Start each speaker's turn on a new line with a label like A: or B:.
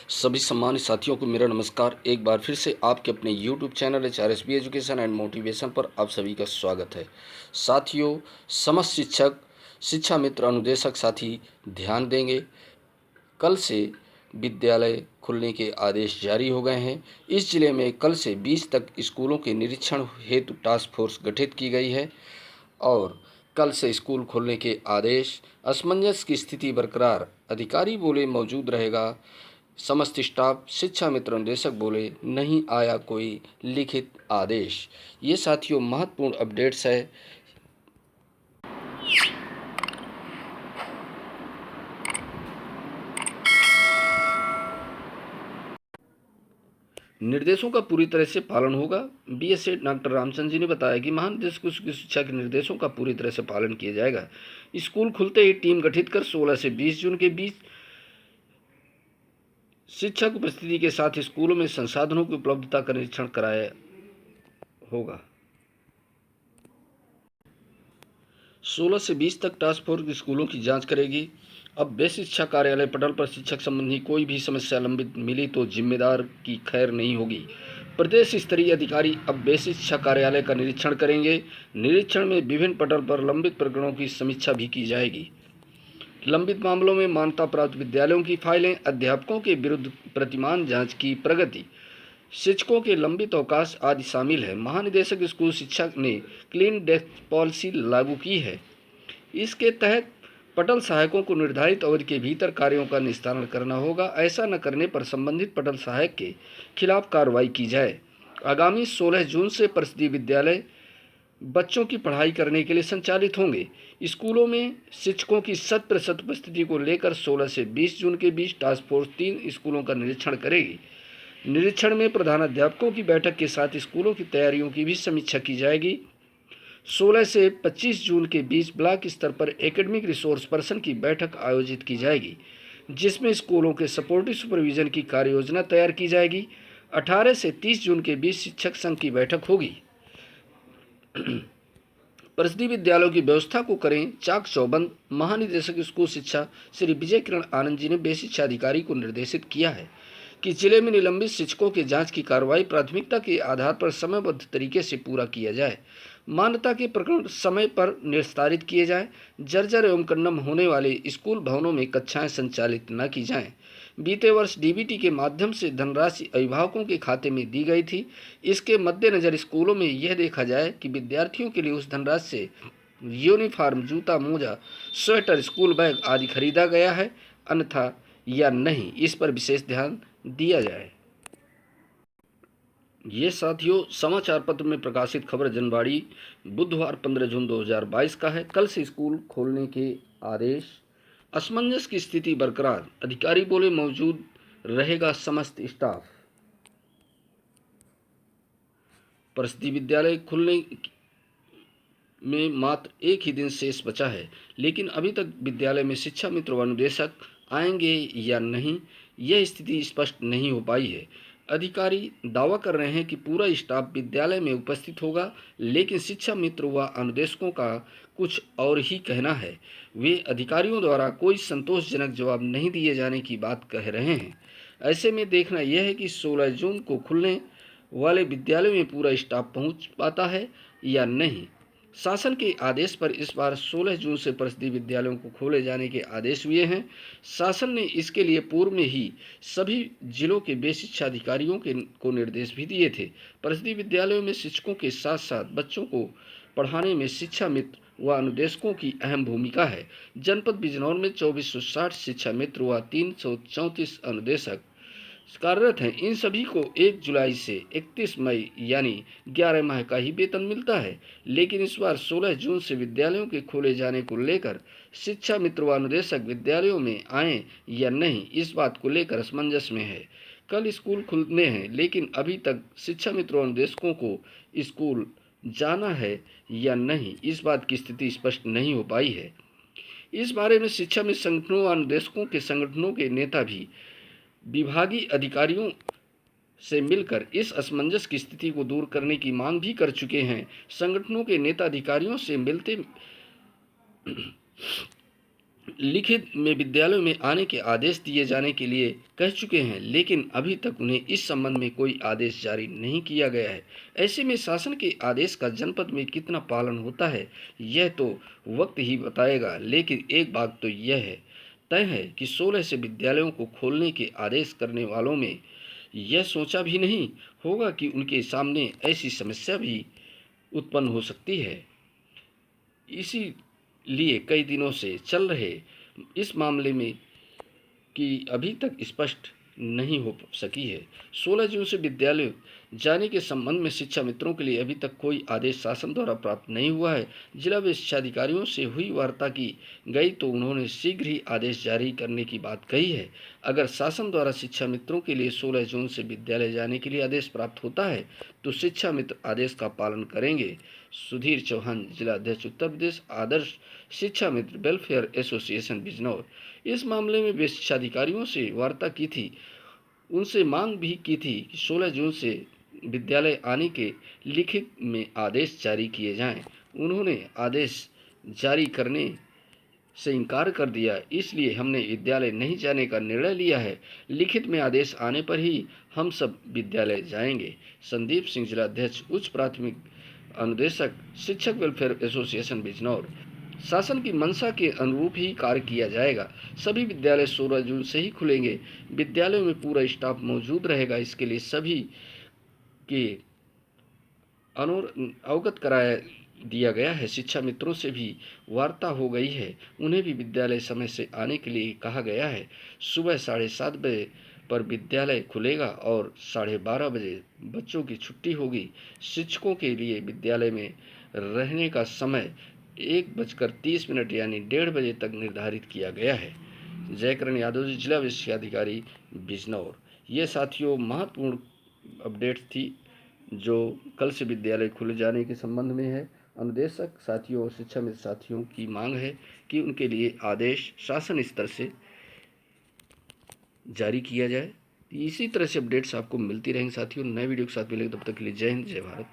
A: सभी सम्मानित साथियों को मेरा नमस्कार। एक बार फिर से आपके अपने YouTube channel HRSB education and motivation पर आप सभी का स्वागत है। साथियों, समस्त शिक्षक, शिक्षा मित्र, अनुदेशक साथी ध्यान देंगे। कल से विद्यालय खुलने के आदेश जारी हो गए हैं। इस जिले में कल से 20 तक स्कूलों के निरीक्षण हेतु टास्क फोर्स गठित की गई है और कल से स्कूल खोलने के आदेश। असमंजस की स्थिति बरकरार, अधिकारी बोले मौजूद रहेगा समस्त स्टाफ। शिक्षा मित्र निदेशक बोले नहीं आया कोई लिखित आदेश। ये साथियों महत्वपूर्ण अपडेट्स है। निर्देशों का पूरी तरह से पालन होगा। BSA डॉक्टर रामचंद्र जी ने बताया कि महानिदेशक उच्च शिक्षा के निर्देशों का पूरी तरह से पालन किया जाएगा। स्कूल खुलते ही टीम गठित कर 16 से 20 जून के बीच शिक्षक उपस्थिति के साथ स्कूलों में संसाधनों की उपलब्धता का निरीक्षण कराया होगा। 16 से 20 तक टास्क फोर्स स्कूलों की जांच करेगी। अब बेसिक शिक्षा कार्यालय पटल पर शिक्षक संबंधी कोई भी समस्या लंबित मिली तो जिम्मेदार की खैर नहीं होगी। प्रदेश स्तरीय अधिकारी अब बेसिक शिक्षा कार्यालय का निरीक्षण करेंगे। निरीक्षण में विभिन्न पटल पर लंबित प्रकरणों की समीक्षा भी की जाएगी। लंबित मामलों में मान्यता प्राप्त विद्यालयों की फाइलें, अध्यापकों के विरुद्ध प्रतिमान जांच की प्रगति, शिक्षकों के लंबित अवकाश आदि शामिल है। महानिदेशक स्कूल शिक्षा ने क्लीन डेस्क पॉलिसी लागू की है। इसके तहत पटल सहायकों को निर्धारित अवधि के भीतर कार्यों का निस्तारण करना होगा। ऐसा न करने पर संबंधित पटल सहायक के खिलाफ कार्रवाई की जाए। आगामी 16 जून से परिषदीय विद्यालय बच्चों की पढ़ाई करने के लिए संचालित होंगे। स्कूलों में शिक्षकों की 100% उपस्थिति को लेकर 16 से 20 जून के बीच टास्क फोर्स 3 स्कूलों का निरीक्षण करेगी। निरीक्षण में प्रधानाध्यापकों की बैठक के साथ स्कूलों की तैयारियों की भी समीक्षा की जाएगी। 16 से 25 जून के बीच ब्लॉक स्तर पर एकेडमिक रिसोर्स पर्सन की बैठक आयोजित की जाएगी, जिसमें स्कूलों के सपोर्टिव सुपरविजन की कार्य योजना तैयार की जाएगी। 18 से 30 जून के बीच शिक्षक संघ की बैठक होगी। परिषदीय विद्यालयों की व्यवस्था को करें चाक चौबंद। महानिदेशक स्कूल शिक्षा श्री विजय किरण आनंद जी ने बेसिक शिक्षा अधिकारी को निर्देशित किया है कि जिले में निलंबित शिक्षकों की जांच की कार्रवाई प्राथमिकता के आधार पर समयबद्ध तरीके से पूरा किया जाए। मान्यता के प्रकरण समय पर निस्तारित किए जाएं। जर्जर एवं कन्नम होने वाले स्कूल भवनों में कक्षाएं संचालित न की जाएं। बीते वर्ष DBT के माध्यम से धनराशि अभिभावकों के खाते में दी गई थी। इसके मद्देनजर स्कूलों में यह देखा जाए कि विद्यार्थियों के लिए उस धनराशि से यूनिफॉर्म, जूता, मोजा, स्वेटर, स्कूल बैग आदि खरीदा गया है अन्यथा या नहीं, इस पर विशेष ध्यान दिया जाए। ये साथियों समाचार पत्र में प्रकाशित खबर जनवाड़ी बुधवार 15 जून 2022 का है। कल से स्कूल खोलने के आदेश। असमंजस की स्थिति बरकरार, अधिकारी बोले मौजूद रहेगा समस्त स्टाफ। परिषदीय विद्यालय खुलने में मात्र एक ही दिन शेष बचा है, लेकिन अभी तक विद्यालय में शिक्षा मित्र व अनुदेशक आएंगे या नहीं, यह स्थिति स्पष्ट नहीं हो पाई है। अधिकारी दावा कर रहे हैं कि पूरा स्टाफ विद्यालय में उपस्थित होगा, लेकिन शिक्षा मित्र व अनुदेशकों का कुछ और ही कहना है। वे अधिकारियों द्वारा कोई संतोषजनक जवाब नहीं दिए जाने की बात कह रहे हैं। ऐसे में देखना यह है कि 16 जून को खुलने वाले विद्यालयों में पूरा स्टाफ पहुंच पाता है या नहीं। शासन के आदेश पर इस बार 16 जून से परिषदीय विद्यालयों को खोले जाने के आदेश हुए हैं। शासन ने इसके लिए पूर्व में ही सभी जिलों के बेसिक शिक्षा अधिकारियों को निर्देश भी दिए थे। परिषदीय विद्यालयों में शिक्षकों के साथ साथ बच्चों को पढ़ाने में शिक्षा मित्र व अनुदेशकों की अहम भूमिका है। जनपद बिजनौर में 2460 शिक्षा मित्र व 334 अनुदेशक कार्यरत हैं। इन सभी को 1 जुलाई से 31 मई यानी 11 माह का ही वेतन मिलता है, लेकिन इस बार 16 जून से विद्यालयों के खोले जाने को लेकर शिक्षा मित्र व अनुदेशक विद्यालयों में आए या नहीं, इस बात को लेकर असमंजस में है। कल स्कूल खुलने हैं, लेकिन अभी तक शिक्षा मित्र व अनुदेशकों को स्कूल जाना है या नहीं, इस बात की स्थिति स्पष्ट नहीं हो पाई है। इस बारे में शिक्षा मित्र संगठनों व अनुदेशकों के संगठनों के नेता भी विभागीय अधिकारियों से मिलकर इस असमंजस की स्थिति को दूर करने की मांग भी कर चुके हैं। संगठनों के नेता अधिकारियों से मिलते लिखित में विद्यालयों में आने के आदेश दिए जाने के लिए कह चुके हैं, लेकिन अभी तक उन्हें इस संबंध में कोई आदेश जारी नहीं किया गया है। ऐसे में शासन के आदेश का जनपद में कितना पालन होता है, यह तो वक्त ही बताएगा। लेकिन एक बात तो यह है तय है कि 16 से विद्यालयों को खोलने के आदेश करने वालों में यह सोचा भी नहीं होगा कि उनके सामने ऐसी समस्या भी उत्पन्न हो सकती है। इसीलिए कई दिनों से चल रहे इस मामले में कि अभी तक स्पष्ट नहीं हो सकी है। 16 जून से विद्यालय जाने के संबंध में शिक्षा मित्रों के लिए अभी तक कोई आदेश शासन द्वारा प्राप्त नहीं हुआ है। जिला व शिक्षाधिकारियों से हुई वार्ता की गई तो उन्होंने शीघ्र ही आदेश जारी करने की बात कही है। अगर शासन द्वारा शिक्षा मित्रों के लिए 16 जून से विद्यालय जाने के लिए आदेश प्राप्त होता है तो शिक्षा मित्र आदेश का पालन करेंगे। सुधीर चौहान, जिला अध्यक्ष, उत्तर प्रदेश आदर्श शिक्षा मित्र वेलफेयर एसोसिएशन बिजनौर। इस मामले में वे शिक्षाधिकारियों से वार्ता की थी, उनसे मांग भी की थी कि 16 जून से विद्यालय आने के लिखित में आदेश जारी किए जाएं। उन्होंने आदेश जारी करने से इनकार कर दिया, इसलिए हमने विद्यालय नहीं जाने का निर्णय लिया है। लिखित में आदेश आने पर ही हम सब विद्यालय जाएंगे। संदीप सिंह, जिला अध्यक्ष, उच्च प्राथमिक अनुदेशक, शिक्षक वेलफेयर एसोसिएशन बिजनौर। शासन की मंशा के अनुरूप ही कार्य किया जाएगा। सभी विद्यालय 16 जून से ही खुलेंगे। विद्यालयों में पूरा स्टाफ मौजूद रहेगा। इसके लिए सभी के अवगत कराया दिया गया है। शिक्षा मित्रों से भी वार्ता हो गई है, उन्हें भी विद्यालय समय से आने के लिए कहा गया है। सुबह 7:30 बजे पर विद्यालय खुलेगा और 12:30 बजे बच्चों की छुट्टी होगी। शिक्षकों के लिए विद्यालय में रहने का समय 1:30 यानी 1:30 बजे तक निर्धारित किया गया है। जयकरण यादव जी, जिला विषयाधिकारी बिजनौर। ये साथियों महत्वपूर्ण अपडेट थी जो कल से विद्यालय खुल जाने के संबंध में है। अनुदेशक साथियों और शिक्षा मित्र साथियों की मांग है कि उनके लिए आदेश शासन स्तर से जारी किया जाए। इसी तरह से अपडेट्स आपको मिलती रहेंगे साथियों। नए वीडियो के साथ मिलेंगे, तब तक के लिए जय हिंद, जय भारत।